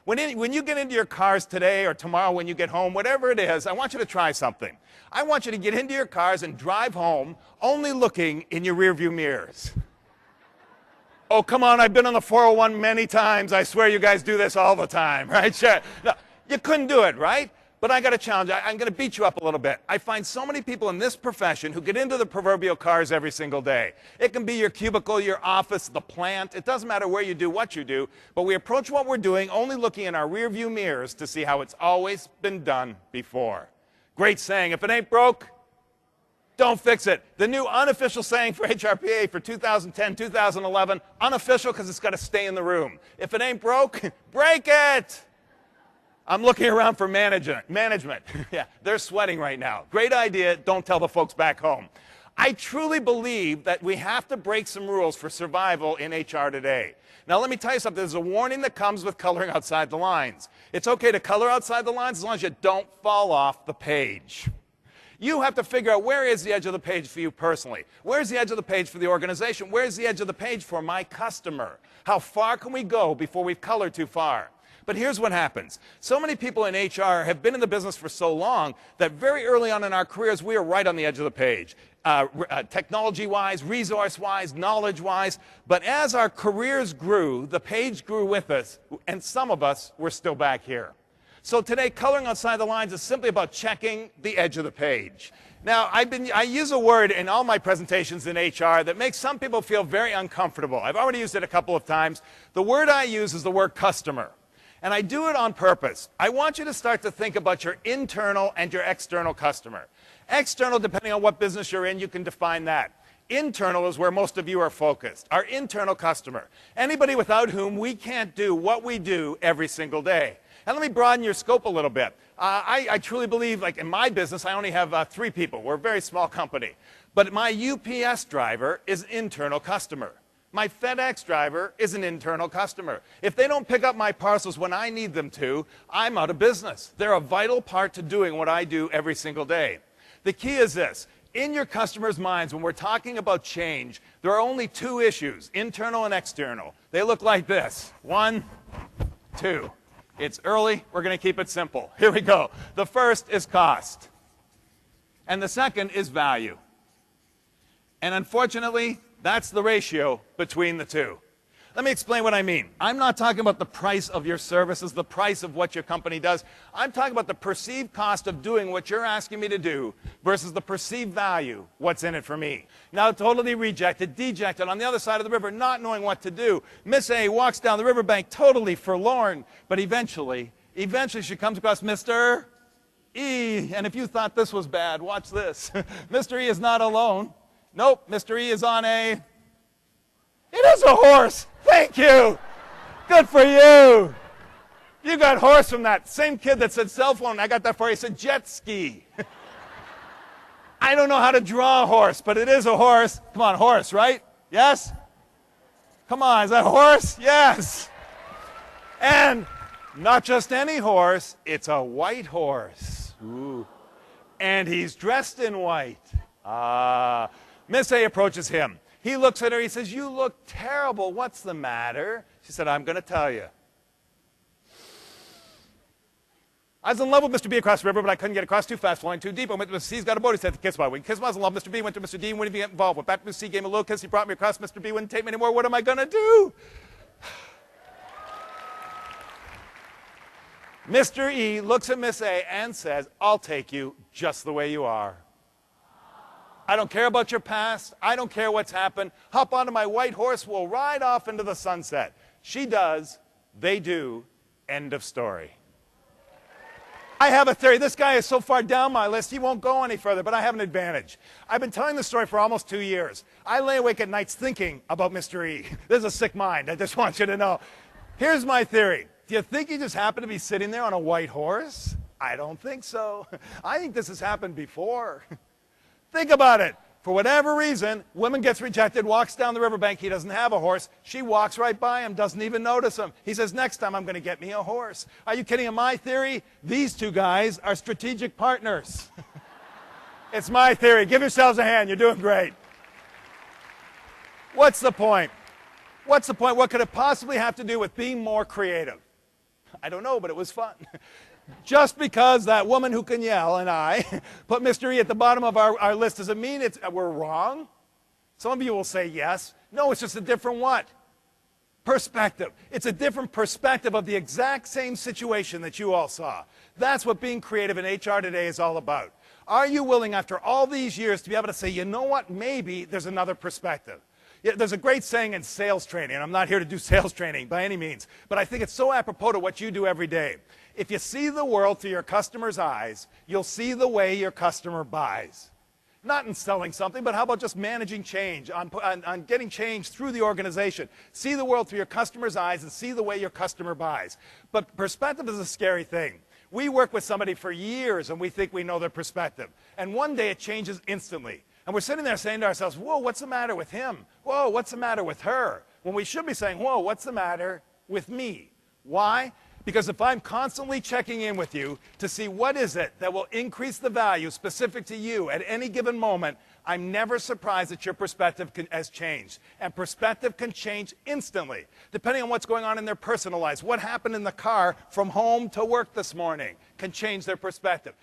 When you get into your cars today or tomorrow when you get home, whatever it is, I want you to try something. I want you to get into your cars and drive home only looking in your rearview mirrors. Oh, come on, I've been on the 401 many times. I swear you guys do this all the time, right? Sure. No, you couldn't do it, right? But I got a challenge. I'm going to beat you up a little bit. I find so many people in this profession who get into the proverbial cars every single day. It can be your cubicle, your office, the plant. It doesn't matter where you do what you do, but we approach what we're doing only looking in our rearview mirrors to see how it's always been done before. Great saying, if it ain't broke, don't fix it. The new unofficial saying for HRPA for 2010, 2011, unofficial because it's got to stay in the room. If it ain't broke, break it. I'm looking around for management. Yeah, they're sweating right now. Great idea. Don't tell the folks back home. I truly believe that we have to break some rules for survival in HR today. Now, let me tell you something. There's a warning that comes with coloring outside the lines. It's okay to color outside the lines as long as you don't fall off the page. You have to figure out where is the edge of the page for you personally. Where's the edge of the page for the organization? Where's the edge of the page for my customer? How far can we go before we've colored too far? But here's what happens. So many people in HR have been in the business for so long that very early on in our careers, we are right on the edge of the page. Technology-wise, resource-wise, knowledge-wise. But as our careers grew, the page grew with us, and some of us were still back here. So today, coloring outside the lines is simply about checking the edge of the page. Now, I use a word in all my presentations in HR that makes some people feel very uncomfortable. I've already used it a couple of times. The word I use is the word customer. And I do it on purpose. I want you to start to think about your internal and your external customer. External, depending on what business you're in, you can define that. Internal is where most of you are focused, our internal customer. Anybody without whom we can't do what we do every single day. And let me broaden your scope a little bit. I truly believe, like in my business, I only have 3 people. We're a very small company. But my UPS driver is an internal customer. My FedEx driver is an internal customer. If they don't pick up my parcels when I need them to, I'm out of business. They're a vital part to doing what I do every single day. The key is this. In your customers' minds, when we're talking about change, there are only 2 issues, internal and external. They look like this. 1, 2. It's early. We're going to keep it simple. Here we go. The first is cost. And the second is value. And unfortunately, that's the ratio between the 2. Let me explain what I mean. I'm not talking about the price of your services, the price of what your company does. I'm talking about the perceived cost of doing what you're asking me to do versus the perceived value, what's in it for me. Now, totally rejected, dejected, on the other side of the river, not knowing what to do. Miss A walks down the riverbank totally forlorn, but eventually she comes across Mr. E. And if you thought this was bad, watch this. Mr. E is not alone. Nope, Mr. E is on a... It is a horse. Thank you. Good for you. You got horse from that. Same kid that said cell phone, I got that for you. He said jet ski. I don't know how to draw a horse, but it is a horse. Come on, horse, right? Yes? Come on, is that a horse? Yes. And not just any horse, it's a white horse. Ooh. And he's dressed in white. Miss A approaches him. He looks at her, he says, "You look terrible. What's the matter?" She said, "I'm going to tell you. I was in love with Mr. B across the river, but I couldn't get across too fast, flowing too deep. I went to Mr. C's, got a boat, he said to kiss my wing. Kiss was in love, Mr. B went to Mr. D, wouldn't even get involved. Went back to Mr. C, gave him a little kiss, he brought me across, Mr. B wouldn't take me anymore. What am I going to do?" Mr. E looks at Miss A and says, "I'll take you just the way you are. I don't care about your past. I don't care what's happened. Hop onto my white horse. We'll ride off into the sunset." She does. They do. End of story. I have a theory. This guy is so far down my list, he won't go any further, but I have an advantage. I've been telling this story for almost 2 years. I lay awake at nights thinking about Mr. E. This is a sick mind. I just want you to know. Here's my theory. Do you think he just happened to be sitting there on a white horse? I don't think so. I think this has happened before. Think about it. For whatever reason, woman gets rejected, walks down the riverbank. He doesn't have a horse. She walks right by him, doesn't even notice him. He says, "Next time I'm going to get me a horse." Are you kidding? In my theory, these 2 guys are strategic partners. It's my theory. Give yourselves a hand. You're doing great. What's the point? What's the point? What could it possibly have to do with being more creative? I don't know, but it was fun. Just because that woman who can yell and I put Mr. E at the bottom of our list doesn't mean we're wrong. Some of you will say yes. No, it's just a different what? Perspective. It's a different perspective of the exact same situation that you all saw. That's what being creative in HR today is all about. Are you willing, after all these years, to be able to say, you know what, maybe there's another perspective? Yeah, there's a great saying in sales training, and I'm not here to do sales training by any means, but I think it's so apropos to what you do every day. If you see the world through your customer's eyes, you'll see the way your customer buys. Not in selling something, but how about just managing change, on getting change through the organization. See the world through your customer's eyes and see the way your customer buys. But perspective is a scary thing. We work with somebody for years and we think we know their perspective. And one day it changes instantly. And we're sitting there saying to ourselves, whoa, what's the matter with him? Whoa, what's the matter with her? When we should be saying, whoa, what's the matter with me? Why? Because if I'm constantly checking in with you to see what is it that will increase the value specific to you at any given moment, I'm never surprised that your perspective has changed. And perspective can change instantly, depending on what's going on in their personal lives. What happened in the car from home to work this morning can change their perspective.